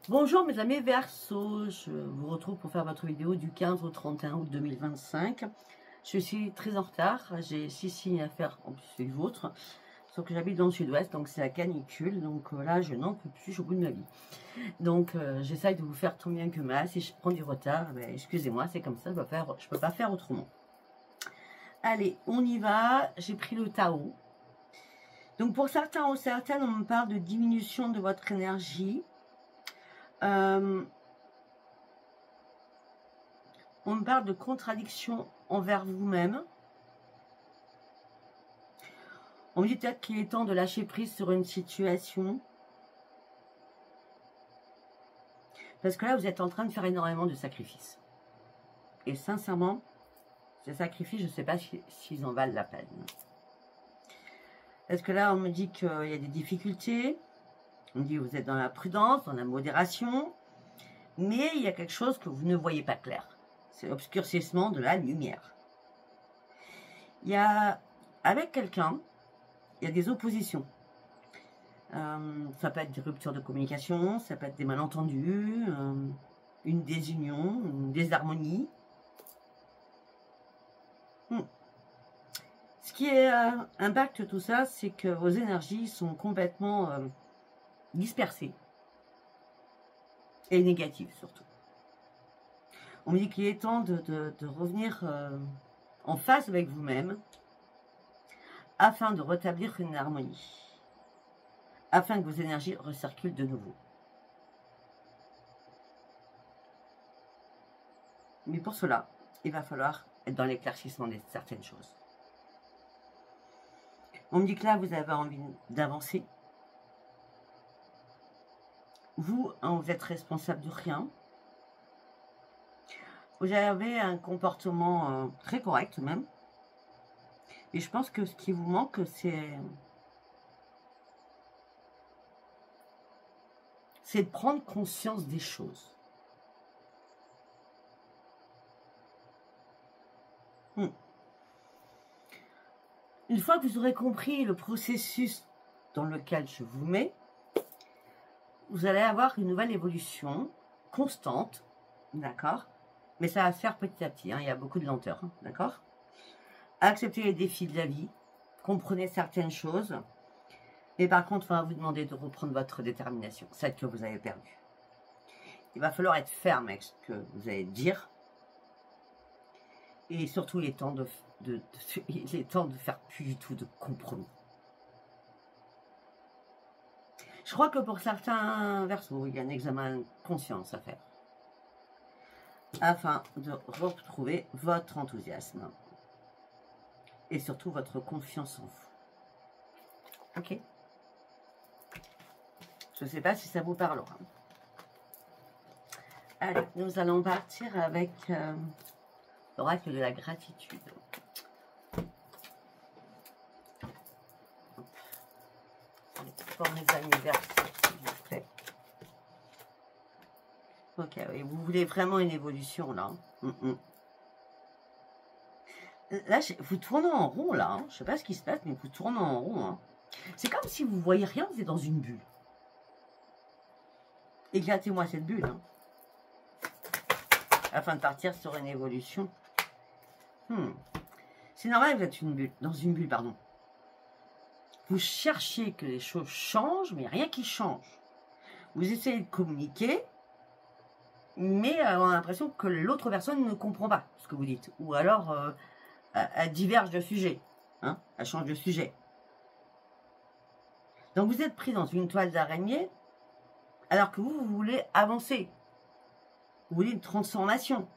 Bonjour mes amis Verseau, je vous retrouve pour faire votre vidéo du 15 au 31 août 2025. Je suis très en retard, j'ai 6 signes à faire en plus que les vôtres, sauf que j'habite dans le sud-ouest, donc c'est la canicule, donc là je n'en peux plus, je suis au bout de ma vie. Donc j'essaye de vous faire tant bien que mal, si je prends du retard, excusez-moi, c'est comme ça, je ne peux pas faire autrement. Allez, on y va, j'ai pris le Tao. Donc pour certains ou certaines, on me parle de diminution de votre énergie. On me parle de contradiction envers vous-même. On me dit peut-être qu'il est temps de lâcher prise sur une situation. Parce que là, vous êtes en train de faire énormément de sacrifices. Et sincèrement, ces sacrifices, je ne sais pas s'ils en valent la peine. Parce que là, on me dit qu'il y a des difficultés. On me dit que vous êtes dans la prudence, dans la modération. Mais il y a quelque chose que vous ne voyez pas clair. C'est l'obscurcissement de la lumière. Il y a, avec quelqu'un, il y a des oppositions. Ça peut être des ruptures de communication, ça peut être des malentendus, une désunion, une désharmonie. Ce qui impacte tout ça, c'est que vos énergies sont complètement dispersées et négatives surtout. On me dit qu'il est temps de revenir en phase avec vous-même afin de rétablir une harmonie, afin que vos énergies recirculent de nouveau. Mais pour cela, il va falloir être dans l'éclaircissement de certaines choses. On me dit que là, vous avez envie d'avancer. Vous êtes responsable de rien. Vous avez un comportement très correct même. Et je pense que ce qui vous manque, c'est de prendre conscience des choses. Une fois que vous aurez compris le processus dans lequel je vous mets, vous allez avoir une nouvelle évolution constante, d'accord? Mais ça va se faire petit à petit, hein, il y a beaucoup de lenteur, hein, d'accord? Acceptez les défis de la vie, comprenez certaines choses, mais par contre, on va vous demander de reprendre votre détermination, celle que vous avez perdue. Il va falloir être ferme avec ce que vous allez dire, et surtout, il est temps de faire plus du tout de compromis. Je crois que pour certains Verseaux, il y a un examen de conscience à faire, afin de retrouver votre enthousiasme et surtout votre confiance en vous. Ok? Je ne sais pas si ça vous parlera. Allez, nous allons partir avec l'oracle de la gratitude. Pour mes amis Verseaux, s'il vous plaît. Ok, oui, vous voulez vraiment une évolution là. Là, vous tournez en rond là. Hein. Je ne sais pas ce qui se passe, mais vous tournez en rond. Hein. C'est comme si vous ne voyez rien, vous êtes dans une bulle. Éclatez-moi cette bulle. Hein. Afin de partir sur une évolution. C'est normal, vous êtes dans une bulle, pardon. Vous cherchez que les choses changent, mais rien qui change. Vous essayez de communiquer, mais on a l'impression que l'autre personne ne comprend pas ce que vous dites. Ou alors, elle diverge de sujet. Hein, elle change de sujet. Donc, vous êtes pris dans une toile d'araignée, alors que vous voulez avancer. Vous voulez une transformation.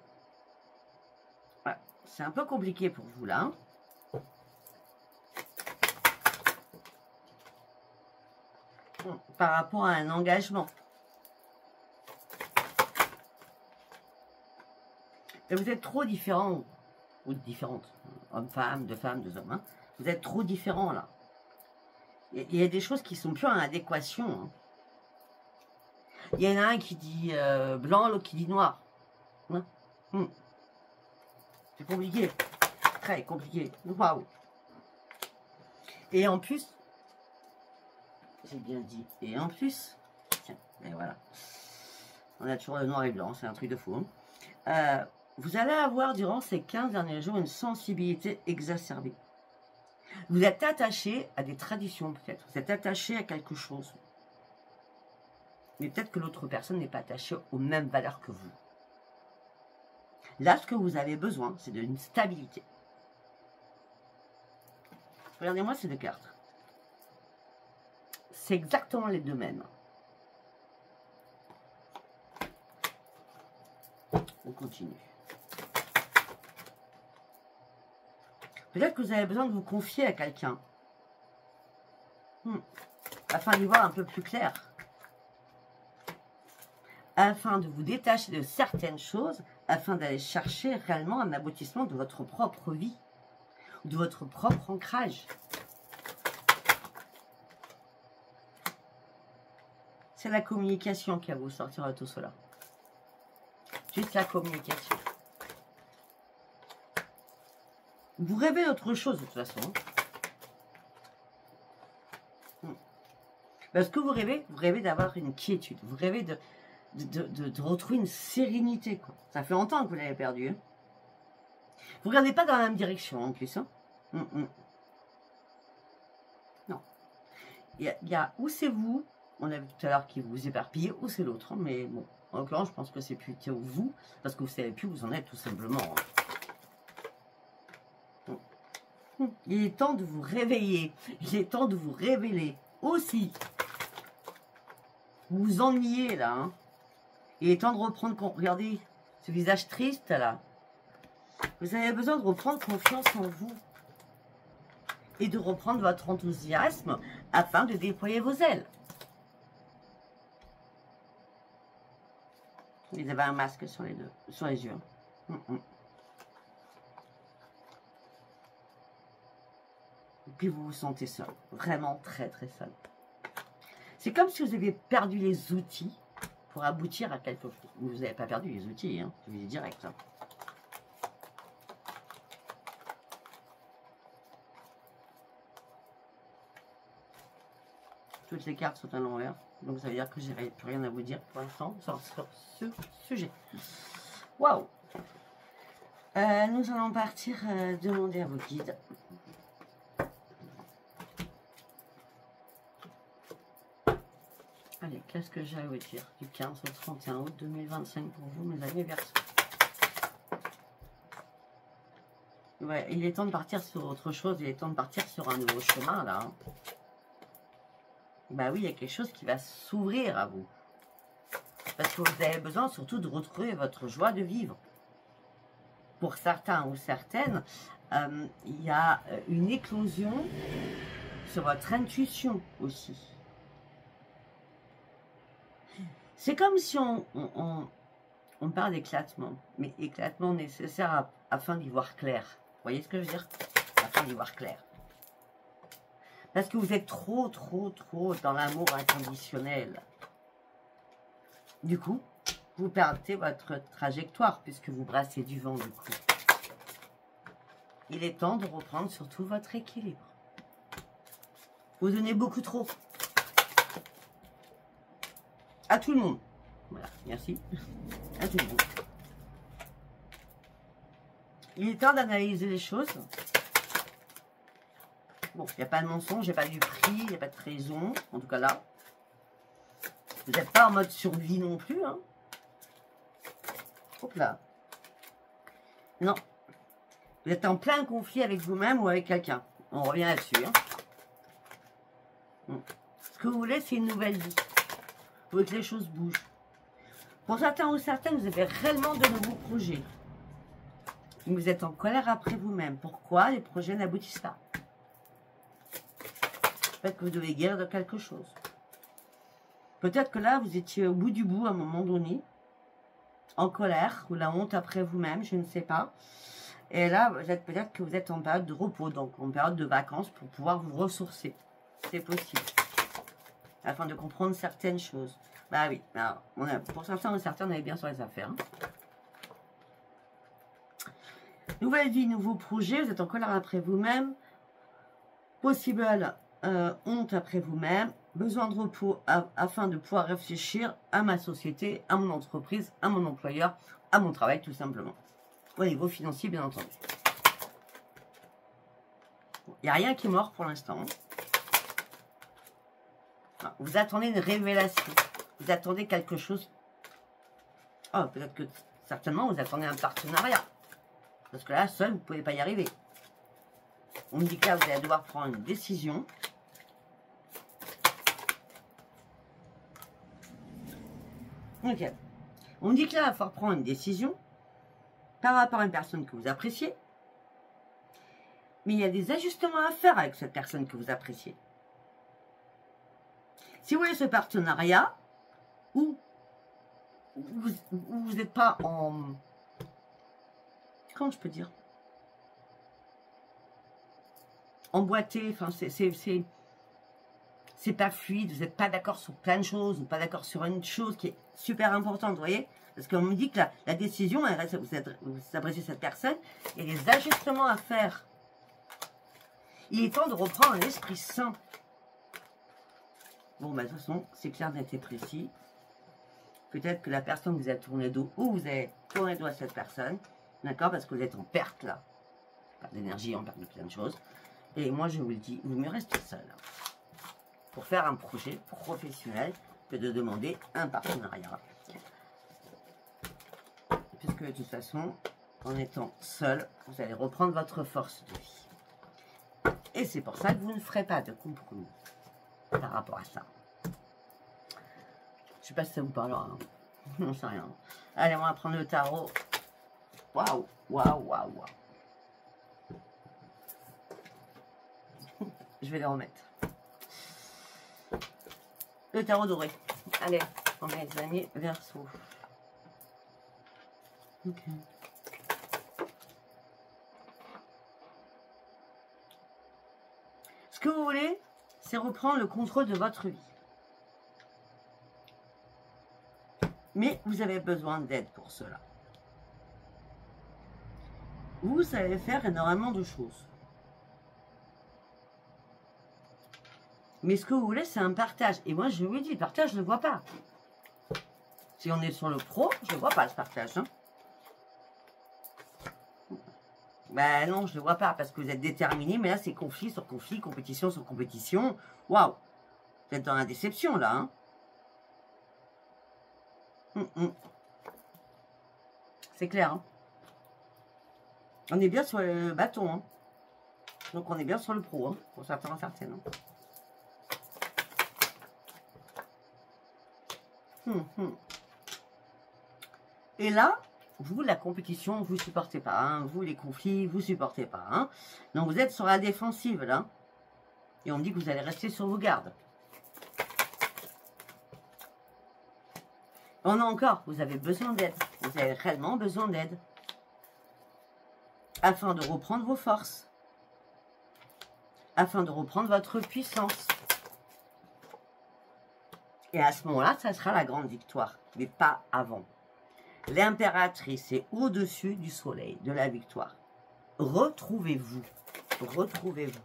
Voilà. C'est un peu compliqué pour vous, là. Hein. Par rapport à un engagement. Et vous êtes trop différents, ou différentes, hommes-femmes, deux femmes, hommes. Hein. Vous êtes trop différents, là. Il y a des choses qui sont plus en adéquation. Hein. Il y en a un qui dit blanc, l'autre qui dit noir. Hein. C'est compliqué. Très compliqué. Waouh. Et en plus, j'ai bien dit, et en plus, tiens, et voilà. On a toujours le noir et blanc, c'est un truc de fou. Hein. Vous allez avoir durant ces 15 derniers jours une sensibilité exacerbée. Vous êtes attaché à des traditions peut-être. Vous êtes attaché à quelque chose. Mais peut-être que l'autre personne n'est pas attachée aux mêmes valeurs que vous. Là, ce que vous avez besoin, c'est d'une stabilité. Regardez-moi ces deux cartes. C'est exactement les deux mêmes. On continue. Peut-être que vous avez besoin de vous confier à quelqu'un. Afin d'y voir un peu plus clair. Afin de vous détacher de certaines choses, afin d'aller chercher réellement un aboutissement de votre propre vie, de votre propre ancrage. C'est la communication qui va vous sortir de tout cela. Juste la communication. Vous rêvez d'autre chose de toute façon. Parce que vous rêvez d'avoir une quiétude, vous rêvez de retrouver une sérénité. Quoi. Ça fait longtemps que vous l'avez perdu. Hein. Vous ne regardez pas dans la même direction en plus. Hein. Non. Il y a où c'est vous, on a vu tout à l'heure qui vous éparpillez, ou c'est l'autre. Hein, mais bon, en l'occurrence, je pense que c'est plutôt vous, parce que vous ne savez plus où vous en êtes tout simplement. Hein. Il est temps de vous réveiller, il est temps de vous révéler aussi. Vous vous ennuyez là. Hein. Il est temps de reprendre, regardez ce visage triste là. Vous avez besoin de reprendre confiance en vous. Et de reprendre votre enthousiasme afin de déployer vos ailes. Vous avez un masque sur les yeux. Et puis vous vous sentez seul. Vraiment très très seul. C'est comme si vous aviez perdu les outils pour aboutir à quelque chose. Vous n'avez pas perdu les outils, hein. Je vous dis direct. Hein. Toutes les cartes sont à l'envers. Donc ça veut dire que j'ai plus rien à vous dire pour l'instant sur ce sujet. Waouh! Nous allons partir demander à vos guides. Allez, qu'est-ce que j'ai à vous dire du 15 au 31 août 2025 pour vous, mes amis Verseaux. Ouais, il est temps de partir sur autre chose, il est temps de partir sur un nouveau chemin, là. Hein. Bah oui, il y a quelque chose qui va s'ouvrir à vous. Parce que vous avez besoin surtout de retrouver votre joie de vivre. Pour certains ou certaines, il y a une éclosion sur votre intuition aussi. C'est comme si on parle d'éclatement, mais éclatement nécessaire afin d'y voir clair. Vous voyez ce que je veux dire? Afin d'y voir clair. Parce que vous êtes trop dans l'amour inconditionnel. Du coup, vous perdez votre trajectoire puisque vous brassez du vent du coup. Il est temps de reprendre surtout votre équilibre. Vous donnez beaucoup trop. À tout le monde. Voilà, merci. À tout le monde. Il est temps d'analyser les choses. Bon, il n'y a pas de mensonge, il n'y a pas du prix, il n'y a pas de trahison. En tout cas là. Vous n'êtes pas en mode survie non plus. Hein. Hop là. Non. Vous êtes en plein conflit avec vous-même ou avec quelqu'un. On revient là-dessus. Hein. Ce que vous voulez, c'est une nouvelle vie. Vous voulez que les choses bougent. Pour certains ou certaines, vous avez réellement de nouveaux projets. Vous êtes en colère après vous-même. Pourquoi les projets n'aboutissent pas? Peut-être que vous devez guérir de quelque chose. Peut-être que là, vous étiez au bout du bout à un moment donné, en colère, ou la honte après vous-même, je ne sais pas. Et là, peut-être que vous êtes en période de repos, donc en période de vacances, pour pouvoir vous ressourcer. C'est possible. Afin de comprendre certaines choses. Bah oui, alors, pour certains ou certaines, on est bien sur les affaires. Hein. Nouvelle vie, nouveau projet, vous êtes en colère après vous-même. Possible honte après vous-même. besoin de repos afin de pouvoir réfléchir à ma société, à mon entreprise, à mon employeur, à mon travail tout simplement. Au niveau financier bien entendu. Il n'y a rien qui est mort pour l'instant. Vous attendez une révélation. Vous attendez quelque chose. Oh, peut-être que certainement vous attendez un partenariat. Parce que là, seul, vous ne pouvez pas y arriver. On me dit que là, vous allez devoir prendre une décision. Ok. On me dit que là, il va falloir prendre une décision par rapport à une personne que vous appréciez. Mais il y a des ajustements à faire avec cette personne que vous appréciez. Si vous voulez ce partenariat, où vous n'êtes pas en... Comment je peux dire? Emboîté, enfin c'est pas fluide, vous n'êtes pas d'accord sur plein de choses, ou pas d'accord sur une chose qui est super importante, vous voyez? Parce qu'on me dit que la décision, vous appréciez cette personne, il y a des ajustements à faire. Il est temps de reprendre un esprit sain. Bon, bah, de toute façon, c'est clair, net et précis. Peut-être que la personne vous a tourné dos, ou vous avez tourné dos à cette personne, d'accord? Parce que vous êtes en perte, là. Perte d'énergie, en perte de plein de choses. Et moi, je vous le dis, vous mieux rester seul. Pour faire un projet professionnel que de demander un partenariat. Puisque de toute façon, en étant seul, vous allez reprendre votre force de vie. Et c'est pour ça que vous ne ferez pas de compromis par rapport à ça. Je sais pas si ça vous parlera. Hein. Non, c'est rien. Allez, on va prendre le tarot. Waouh, waouh, waouh, waouh. Je vais les remettre. Le tarot doré. Allez, on va les amis Verseau. Ok. Ce que vous voulez, c'est reprendre le contrôle de votre vie. Mais vous avez besoin d'aide pour cela. Vous savez faire énormément de choses. Mais ce que vous voulez, c'est un partage. Et moi, je vous dis, le partage, je ne le vois pas. Si on est sur le pro, je ne vois pas ce partage. Hein. Ben non, je ne le vois pas parce que vous êtes déterminé. Mais là, c'est conflit sur conflit, compétition sur compétition. Waouh! Vous êtes dans la déception, là. Hein. C'est clair. Hein. On est bien sur le bâton. Hein. Donc, on est bien sur le pro. Hein, pour certains, certaines. Hein. Et là, vous, la compétition, vous ne supportez pas. Hein. Vous, les conflits, vous ne supportez pas. Hein. Donc, vous êtes sur la défensive, là. Et on me dit que vous allez rester sur vos gardes. On a encore, vous avez besoin d'aide. Vous avez réellement besoin d'aide. Afin de reprendre vos forces. Afin de reprendre votre puissance. Et à ce moment-là, ça sera la grande victoire. Mais pas avant. L'impératrice est au-dessus du soleil, de la victoire. Retrouvez-vous. Retrouvez-vous.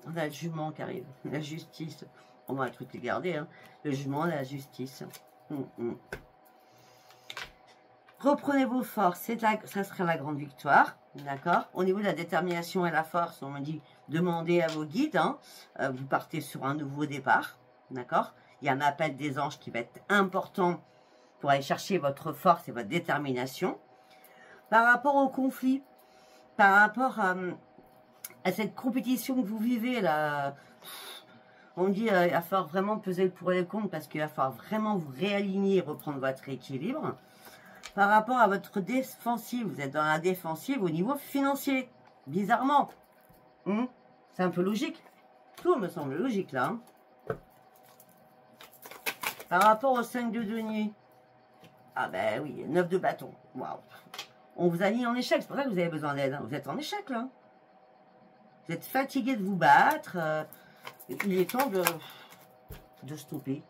On a le jugement qui arrive. La justice. On va tout les garder. Hein. Le jugement, la justice. Reprenez vos forces. Ça sera la grande victoire. D'accord. Au niveau de la détermination et la force, on me dit demandez à vos guides. Hein. Vous partez sur un nouveau départ. D'accord. Il y a un appel des anges qui va être important pour aller chercher votre force et votre détermination. Par rapport au conflit, par rapport à cette compétition que vous vivez, là, on dit qu'il va falloir vraiment peser le pour et le contre parce qu'il va falloir vraiment vous réaligner et reprendre votre équilibre. Par rapport à votre défensive, vous êtes dans la défensive au niveau financier, bizarrement. C'est un peu logique. Tout me semble logique, là. Hein. Par rapport au 5 de denier, ah ben oui, 9 de bâton. Waouh. On vous a mis en échec, c'est pour ça que vous avez besoin d'aide. Hein. Vous êtes en échec, là. Vous êtes fatigué de vous battre. Il est temps de stopper.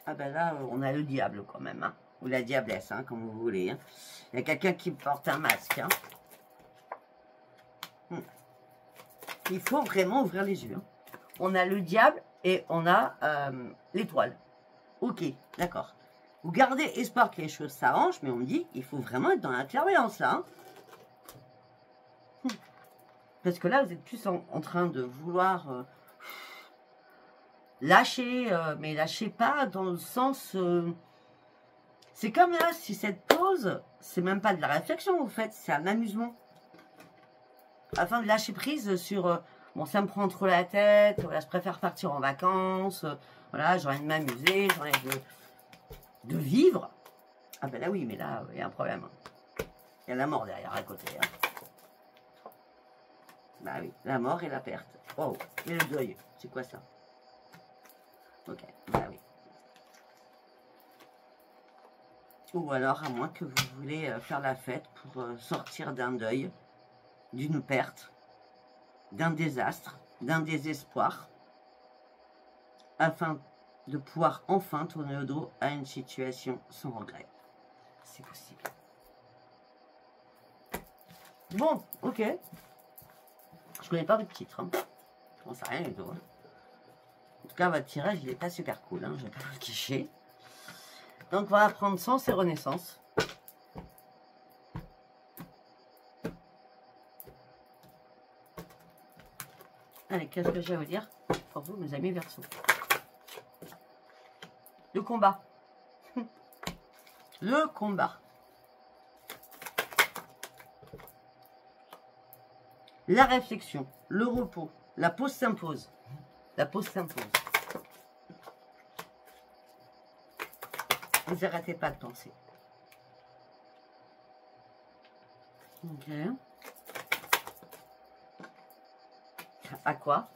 Ah ben là, on a le diable quand même. Hein. Ou la diablesse, hein, comme vous voulez. Hein. Il y a quelqu'un qui porte un masque. Hein. Il faut vraiment ouvrir les yeux. Hein. on a le diable et on a l'étoile. Ok, d'accord. Vous gardez espoir que les choses s'arrangent, mais on me dit qu'il faut vraiment être dans la clairvoyance là. Hein. Parce que là, vous êtes plus en train de vouloir lâcher, mais lâchez pas dans le sens... c'est comme là, si cette pause, c'est même pas de la réflexion que vous faites, c'est un amusement. Afin de lâcher prise sur... bon, ça me prend trop la tête, voilà, je préfère partir en vacances, voilà, j'ai envie de m'amuser, j'ai envie de vivre. Ah ben là oui, mais là, il y a un problème. Il y a la mort derrière, à côté. Hein. Bah oui, la mort et la perte. Wow, et le deuil, c'est quoi ça? Ok, bah oui. Ou alors, à moins que vous voulez faire la fête pour sortir d'un deuil, d'une perte, d'un désastre, d'un désespoir, afin de pouvoir enfin tourner le dos à une situation sans regret. C'est possible. Bon, ok. Je connais pas votre titre. Hein. On sait rien du tout. Hein. En tout cas, votre tirage, il n'est pas super cool. Hein. Je vais pas vous le cacher. Donc, on va prendre Sens et Renaissance. Allez, qu'est-ce que j'ai à vous dire pour vous, mes amis Verseau? Le combat. Le combat. La réflexion, le repos, la pause s'impose. La pause s'impose. Vous n'arrêtez pas de penser. Ok. À quoi?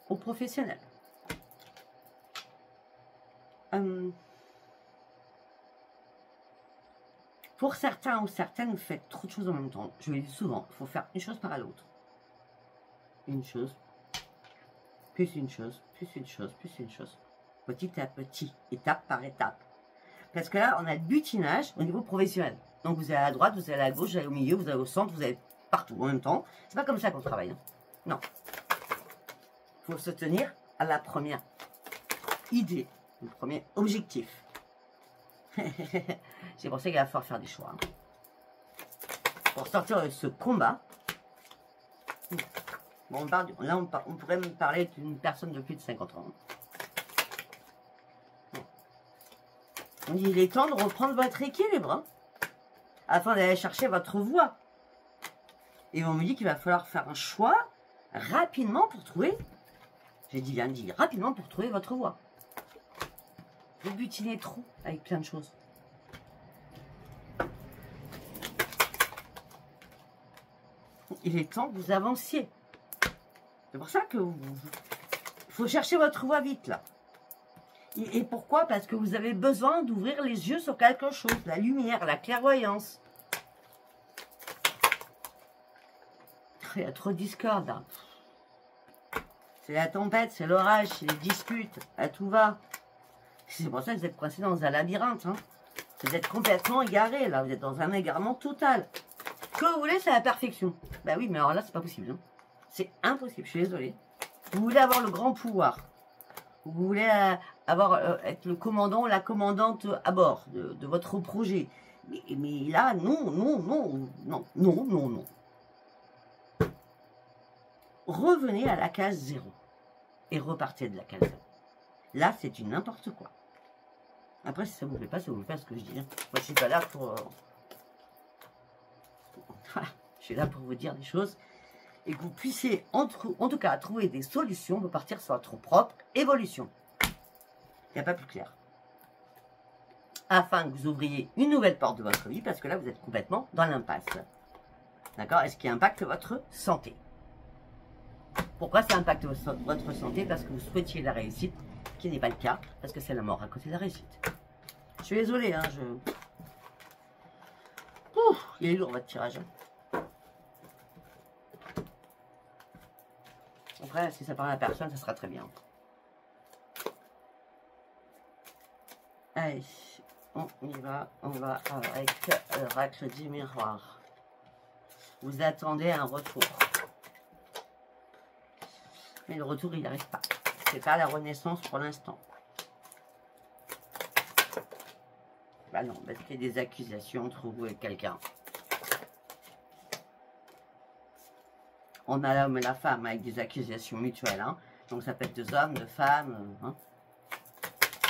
Au professionnel. Pour certains ou certaines, vous faites trop de choses en même temps. Je le dis souvent, il faut faire une chose par l'autre. Une chose, plus une chose, plus une chose, plus une chose. Petit à petit, étape par étape. Parce que là, on a le butinage au niveau professionnel. Donc vous allez à droite, vous allez à gauche, vous allez au milieu, vous allez au centre, vous allez partout en même temps. C'est pas comme ça qu'on travaille. Hein. Non. Il faut se tenir à la première idée, le premier objectif. C'est pour ça qu'il va falloir faire des choix. Hein. Pour sortir de ce combat, bon, on pourrait me parler d'une personne de plus de 50 ans. On dit il est temps de reprendre votre équilibre, hein, afin d'aller chercher votre voie. Et on me dit qu'il va falloir faire un choix rapidement pour trouver, j'ai dit bien dit, rapidement pour trouver votre voie. Vous butinez trop avec plein de choses. Il est temps que vous avanciez. C'est pour ça que faut chercher votre voie vite là. Et pourquoi? Parce que vous avez besoin d'ouvrir les yeux sur quelque chose. La lumière, la clairvoyance. Il y a trop de discorde là. C'est la tempête, c'est l'orage, c'est les disputes. À tout va. C'est pour ça que vous êtes coincé dans un labyrinthe. Hein. Vous êtes complètement égaré là. Vous êtes dans un égarement total. Ce que vous voulez, c'est la perfection. Bah oui, mais alors là, c'est pas possible. Hein. C'est impossible, je suis désolée. Vous voulez avoir le grand pouvoir. Vous voulez être le commandant ou la commandante à bord de votre projet. Mais là, non, non, non, non, non, non, non. Revenez à la case 0 et repartez de la case 0. Là, c'est du n'importe quoi. Après, si ça vous plaît pas, ça vous plaît pas ce que je dis. Hein. Moi, je suis pas là pour... Voilà, je suis là pour vous dire des choses et que vous puissiez, en tout cas, trouver des solutions pour partir sur votre propre évolution. Il n'y a pas plus clair. Afin que vous ouvriez une nouvelle porte de votre vie, parce que là, vous êtes complètement dans l'impasse. D'accord? Est-ce qui impacte votre santé? Pourquoi ça impacte votre santé? Parce que vous souhaitiez la réussite, qui n'est pas le cas, parce que c'est la mort à côté de la réussite. Je suis désolée, hein, Ouh, il est lourd votre tirage. Hein. Après, si ça parle à personne, ça sera très bien. Allez, on y va. On va avec l'oracle du miroir. Vous attendez un retour. Mais le retour, il n'arrive pas. C'est pas la renaissance pour l'instant. Bah non, parce qu'il y a des accusations entre vous et quelqu'un. On a l'homme et la femme avec des accusations mutuelles. Hein. Donc ça peut être deux hommes, deux femmes. Hein.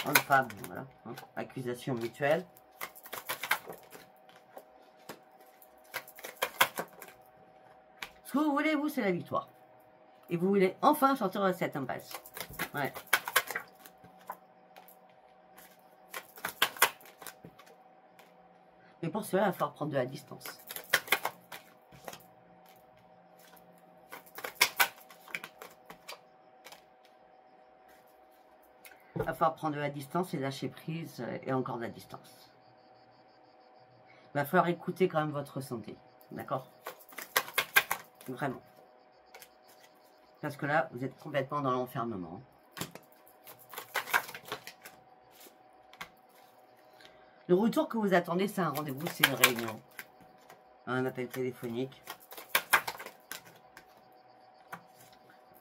Homme, femme, voilà. Hein. Accusation mutuelle. Ce que vous voulez, vous, c'est la victoire. Et vous voulez enfin sortir de cette impasse. Ouais. Mais pour cela, il va falloir prendre de la distance. Il va falloir prendre de la distance et lâcher prise et encore de la distance. Il va falloir écouter quand même votre ressenti. D'accord? Vraiment. Parce que là, vous êtes complètement dans l'enfermement. Le retour que vous attendez, c'est un rendez-vous, c'est une réunion. Un appel téléphonique.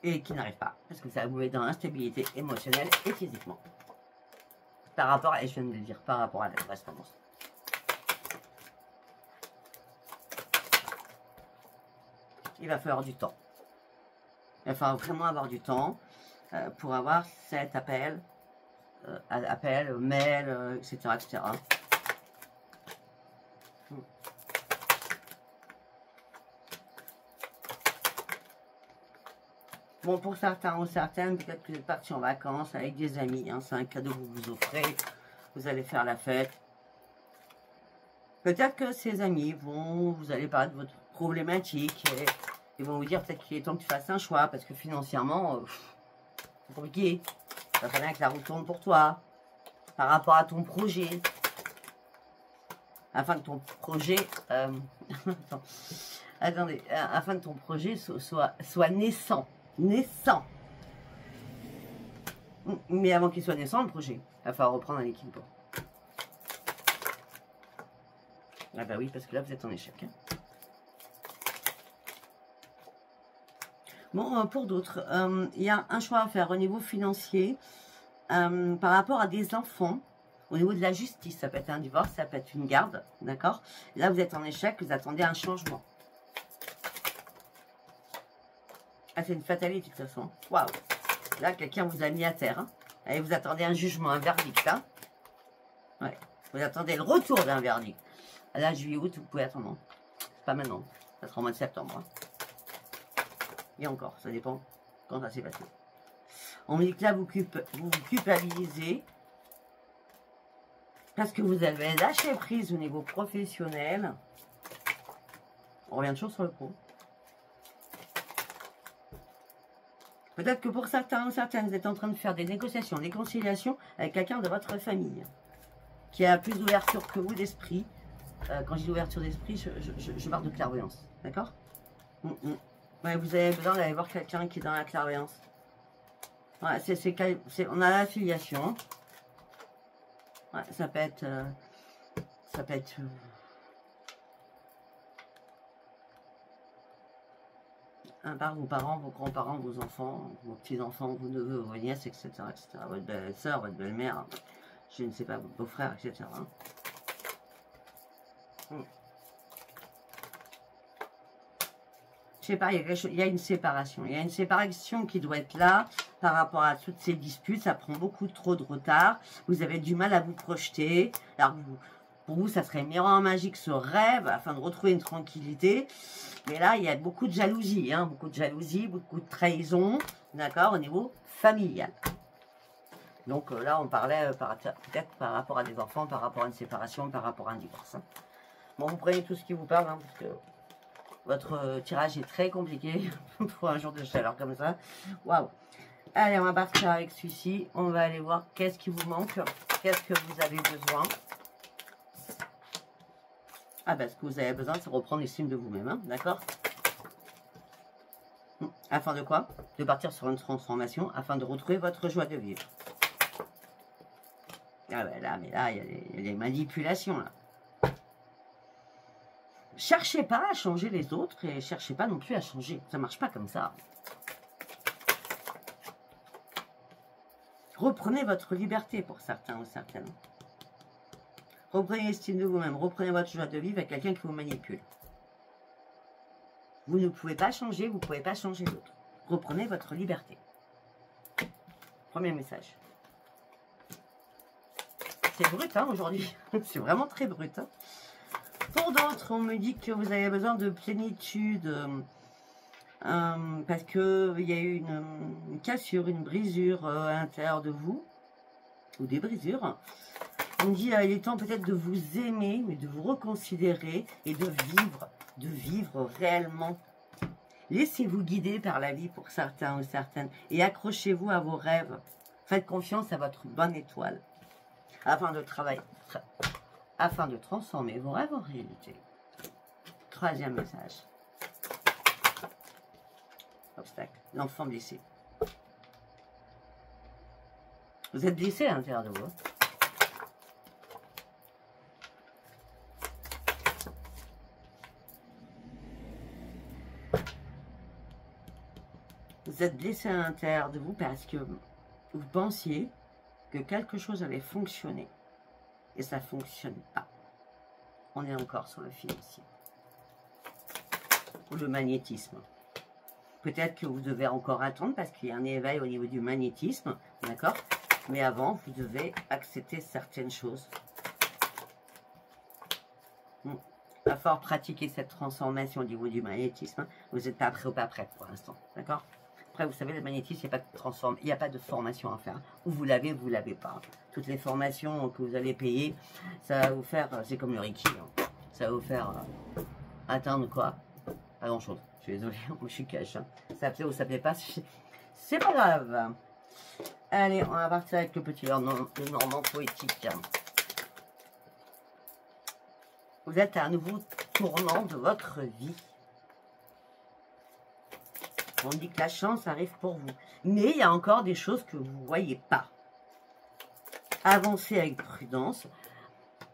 Et qui n'arrive pas. Parce que ça vous met dans l'instabilité émotionnelle et physiquement. Par rapport à, et je viens de le dire, par rapport à la correspondance. Il va falloir du temps. Il va falloir vraiment avoir du temps pour avoir cet appel, mail, etc., etc. Bon, pour certains ou certaines, peut-être que vous êtes partis en vacances avec des amis. Hein, c'est un cadeau que vous vous offrez. Vous allez faire la fête. Peut-être que ces amis vous allez parler de votre problématique. Et ils vont vous dire peut-être qu'il est temps que tu fasses un choix. Parce que financièrement, c'est compliqué. Ça fait bien que la roue tourne pour toi. Par rapport à ton projet. Afin que ton projet... attendez. Afin que ton projet soit naissant. Naissant. Mais avant qu'il soit naissant, le projet, il va falloir reprendre un équilibre. Ah bah oui, parce que là, vous êtes en échec. Hein. Bon, pour d'autres, il y a un choix à faire au niveau financier par rapport à des enfants. Au niveau de la justice, ça peut être un divorce, ça peut être une garde, d'accord? Là, vous êtes en échec, vous attendez un changement. Ah, c'est une fatalité de toute façon. Waouh! Là, quelqu'un vous a mis à terre. Hein. Et vous attendez un jugement, un verdict. Hein. Ouais. Vous attendez le retour d'un verdict. Là, juillet, août, vous pouvez attendre. Pas maintenant. Ça sera au mois de septembre. Hein. Et encore, ça dépend quand ça s'est passé. On me dit que là, vous vous culpabilisez. Parce que vous avez lâché prise au niveau professionnel. On revient toujours sur le pro. Peut-être que pour certains ou certaines, vous êtes en train de faire des négociations, des conciliations avec quelqu'un de votre famille qui a plus d'ouverture que vous d'esprit. Quand je dis ouverture d'esprit, je parle de clairvoyance. D'accord? Ouais, vous avez besoin d'aller voir quelqu'un qui est dans la clairvoyance. Ouais, on a l'affiliation. Ouais, ça peut être... vos parents, vos grands-parents, vos enfants, vos petits-enfants, vos neveux, vos nièces, etc., etc. Votre belle-sœur, votre belle-mère, je ne sais pas, vos beaux-frères, etc. Je sais pas, il y a une séparation. Il y a une séparation qui doit être là par rapport à toutes ces disputes. Ça prend beaucoup trop de retard. Vous avez du mal à vous projeter. Alors, pour vous, ça serait miroir magique, ce rêve, afin de retrouver une tranquillité. Mais là, il y a beaucoup de jalousie, hein, beaucoup de trahison, d'accord, au niveau familial. Donc là, on parlait peut-être par rapport à des enfants, par rapport à une séparation, par rapport à un divorce. Hein. Bon, vous prenez tout ce qui vous parle, hein, parce que votre tirage est très compliqué pour un jour de chaleur comme ça. Waouh! Allez, on va partir avec celui-ci. On va aller voir qu'est-ce qui vous manque, qu'est-ce que vous avez besoin. Ah ben, ce que vous avez besoin, c'est reprendre l'estime de vous-même, hein, d'accord? Afin de quoi? De partir sur une transformation, afin de retrouver votre joie de vivre. Ah ben là, mais là, il y a les manipulations, là. Cherchez pas à changer les autres et cherchez pas non plus à changer. Ça marche pas comme ça. Reprenez votre liberté pour certains ou certaines. Reprenez l'estime de vous-même. Reprenez votre joie de vivre avec quelqu'un qui vous manipule. Vous ne pouvez pas changer, vous ne pouvez pas changer l'autre. Reprenez votre liberté. Premier message. C'est brut hein, aujourd'hui. C'est vraiment très brut. Hein. Pour d'autres, on me dit que vous avez besoin de plénitude. Parce qu'il y a eu une cassure, une brisure à l'intérieur de vous. Ou des brisures. On me dit il est temps peut-être de vous aimer, mais de vous reconsidérer et de vivre réellement. Laissez-vous guider par la vie pour certains ou certaines. Et accrochez-vous à vos rêves. Faites confiance à votre bonne étoile. Afin de travailler, afin de transformer vos rêves en réalité. Troisième message. Obstacle. L'enfant blessé. Vous êtes blessé à l'intérieur de vous. Vous êtes blessé à l'intérieur de vous parce que vous pensiez que quelque chose allait fonctionner. Et ça ne fonctionne pas. On est encore sur le financier. Ou le magnétisme. Peut-être que vous devez encore attendre parce qu'il y a un éveil au niveau du magnétisme. D'accord? Mais avant, vous devez accepter certaines choses. Il va falloir pratiquer cette transformation au niveau du magnétisme. Vous n'êtes pas prêt ou pas prêt pour l'instant. D'accord? Après, vous savez, le magnétisme, il n'y a pas de formation à faire. Ou vous l'avez, ou vous ne l'avez pas. Toutes les formations que vous allez payer, ça va vous faire, c'est comme le Reiki, hein. Ça va vous faire atteindre quoi? Pas grand chose. Je suis désolée, moi je suis cash. Hein. Ça plaît ou ça plaît pas, c'est pas grave. Allez, on va partir avec le petit Normand poétique. Vous êtes à un nouveau tournant de votre vie. On dit que la chance arrive pour vous. Mais il y a encore des choses que vous ne voyez pas. Avancez avec prudence.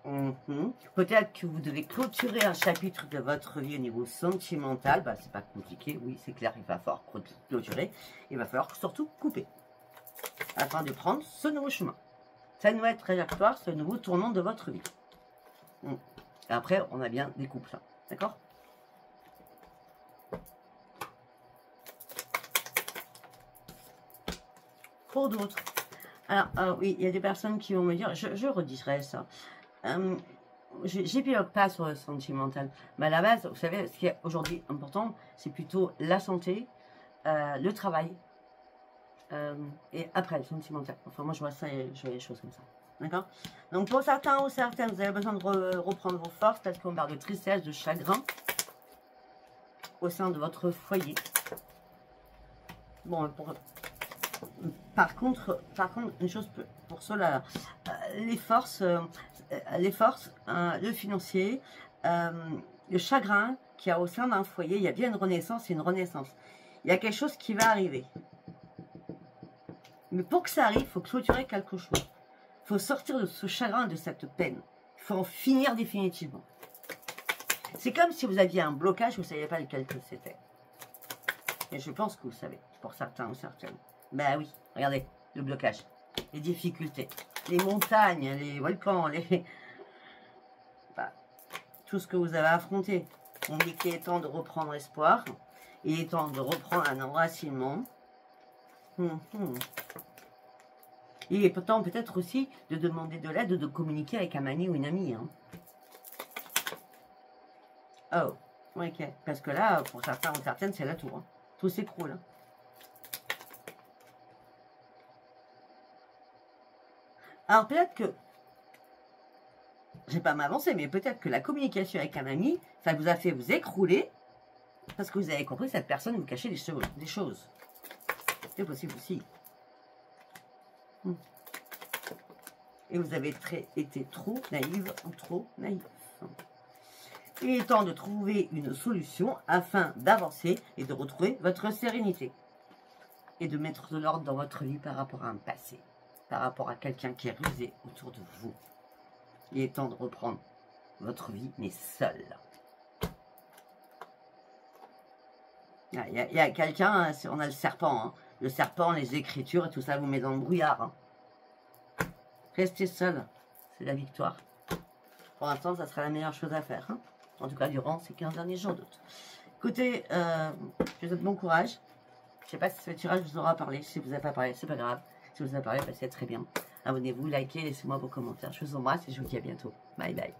Peut-être que vous devez clôturer un chapitre de votre vie au niveau sentimental. Bah, c'est pas compliqué, oui, c'est clair, il va falloir clôturer. Il va falloir surtout couper. Afin de prendre ce nouveau chemin. Cette nouvelle trajectoire, ce nouveau tournant de votre vie. Et après, on a bien des couples. D'accord ? Pour d'autres. Alors, oui, il y a des personnes qui vont me dire, je redirai ça. J'épilogue pas sur le sentimental. Mais à la base, vous savez, ce qui est aujourd'hui important, c'est plutôt la santé, le travail, et après le sentimental. Enfin, moi, je vois ça et je vois les choses comme ça. D'accord? Donc, pour certains ou certaines, vous avez besoin de reprendre vos forces parce qu'on parle de tristesse, de chagrin au sein de votre foyer. Bon, par contre, une chose pour cela, les forces, le financier, le chagrin qu'il y a au sein d'un foyer, il y a bien une renaissance et une renaissance. Il y a quelque chose qui va arriver. Mais pour que ça arrive, il faut clôturer quelque chose. Il faut sortir de ce chagrin, de cette peine. Il faut en finir définitivement. C'est comme si vous aviez un blocage, vous ne saviez pas lequel que c'était. Et je pense que vous savez, pour certains ou certaines. Ben oui, regardez, le blocage, les difficultés, les montagnes, les volcans, tout ce que vous avez affronté. On dit qu'il est temps de reprendre espoir, il est temps de reprendre un enracinement. Il est temps peut-être aussi de demander de l'aide, de communiquer avec un ami ou une amie. Hein. Oh, ok, parce que là, pour certains ou certaines, c'est la tour. Hein. Tout s'écroule. Hein. Alors peut-être que, je ne vais pas m'avancer, mais peut-être que la communication avec un ami, ça vous a fait vous écrouler, parce que vous avez compris que cette personne vous cachait des choses. C'est possible aussi. Et vous avez été trop naïve ou trop naïf. Il est temps de trouver une solution afin d'avancer et de retrouver votre sérénité. Et de mettre de l'ordre dans votre vie par rapport à un passé. Par rapport à quelqu'un qui est rusé autour de vous. Il est temps de reprendre votre vie, mais seul. Il y a quelqu'un, on a le serpent. Hein. Le serpent, les écritures et tout ça vous met dans le brouillard. Hein. Rester seul, c'est la victoire. Pour l'instant, ça sera la meilleure chose à faire. Hein. En tout cas, durant ces 15 derniers jours d'août. Écoutez, je vous souhaite bon courage. Je ne sais pas si ce tirage vous aura parlé. Si vous n'avez pas parlé, c'est pas grave. Si vous avez parlé, c'est très bien. Abonnez-vous, likez, laissez-moi vos commentaires. Je vous embrasse et je vous dis à bientôt. Bye bye.